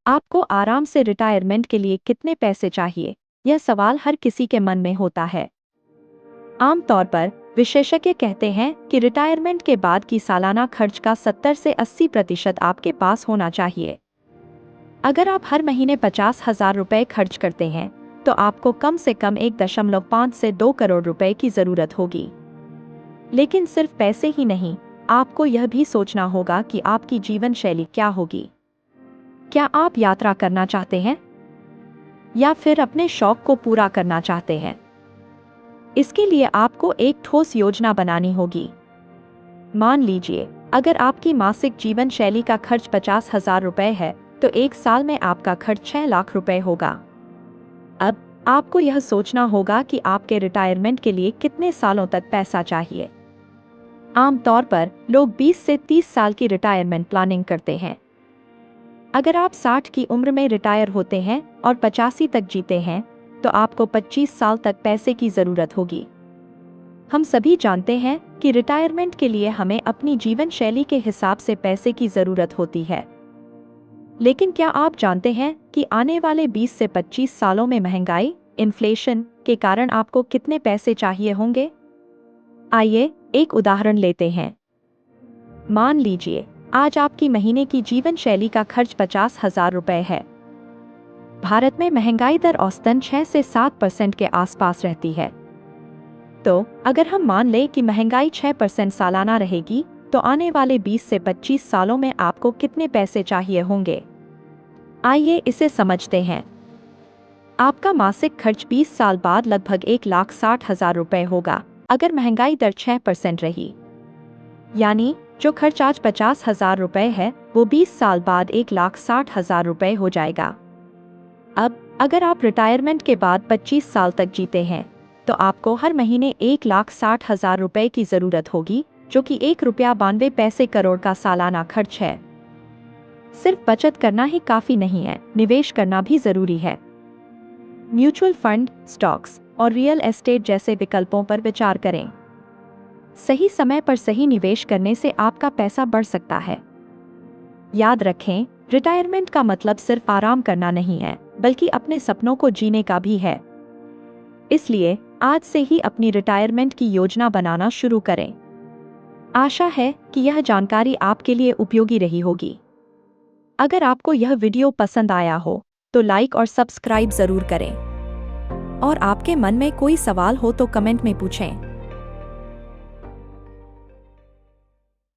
आपको आराम से रिटायरमेंट के लिए कितने पैसे चाहिए? यह सवाल हर किसी के मन में होता है। आमतौर पर विशेषज्ञ कहते हैं कि रिटायरमेंट के बाद की सालाना खर्च का 70 से 80% आपके पास होना चाहिए। अगर आप हर महीने 50,000 रुपए खर्च करते हैं, तो आपको कम से कम 1.5 से 2 करोड़ रुपए की जरूरत होगी। लेकिन सिर्फ पैसे ही नहीं, आपको यह भी सोचना होगा कि आपकी जीवन शैली क्या होगी। क्या आप यात्रा करना चाहते हैं या फिर अपने शौक को पूरा करना चाहते हैं? इसके लिए आपको एक ठोस योजना बनानी होगी। मान लीजिए, अगर आपकी मासिक जीवन शैली का खर्च 50,000 रुपए है, तो एक साल में आपका खर्च 6 लाख रुपए होगा। अब आपको यह सोचना होगा कि आपके रिटायरमेंट के लिए कितने सालों तक पैसा चाहिए। आमतौर पर लोग 20 से 30 साल की रिटायरमेंट प्लानिंग करते हैं। अगर आप 60 की उम्र में रिटायर होते हैं और 85 तक जीते हैं, तो आपको 25 साल तक पैसे की जरूरत होगी। हम सभी जानते हैं कि रिटायरमेंट के लिए हमें अपनी जीवन शैली के हिसाब से पैसे की जरूरत होती है। लेकिन क्या आप जानते हैं कि आने वाले 20 से 25 सालों में महंगाई, इन्फ्लेशन के कारण आपको कितने पैसे चाहिए होंगे? आइए एक उदाहरण लेते हैं। मान लीजिए, आज आपकी महीने की जीवन शैली का खर्च 50,000 रुपए है। भारत में महंगाई दर औसतन 6 से 7% के आसपास रहती है। तो अगर हम मान लें कि महंगाई 6% सालाना रहेगी, तो आने वाले 20 से 25 सालों में आपको कितने पैसे चाहिए होंगे? आइए इसे समझते हैं। आपका मासिक खर्च 20 साल बाद लगभग 1,60,000 रुपए होगा, अगर महंगाई दर 6% रही। यानी जो खर्च आज 50,000 रुपए है, वो 20 साल बाद 1,60,000 रुपए हो जाएगा। अब अगर आप रिटायरमेंट के बाद 25 साल तक जीते हैं, तो आपको हर महीने 1,60,000 रुपए की जरूरत होगी, जो कि 1 रुपया 92 करोड़ का सालाना खर्च है। सिर्फ बचत करना ही काफी नहीं है, निवेश करना भी जरूरी है। म्यूचुअल फंड, स्टॉक्स और रियल एस्टेट जैसे विकल्पों पर विचार करें। सही समय पर सही निवेश करने से आपका पैसा बढ़ सकता है। याद रखें, रिटायरमेंट का मतलब सिर्फ आराम करना नहीं है, बल्कि अपने सपनों को जीने का भी है। इसलिए आज से ही अपनी रिटायरमेंट की योजना बनाना शुरू करें। आशा है कि यह जानकारी आपके लिए उपयोगी रही होगी। अगर आपको यह वीडियो पसंद आया हो, तो लाइक और सब्सक्राइब जरूर करें। और आपके मन में कोई सवाल हो तो कमेंट में पूछें।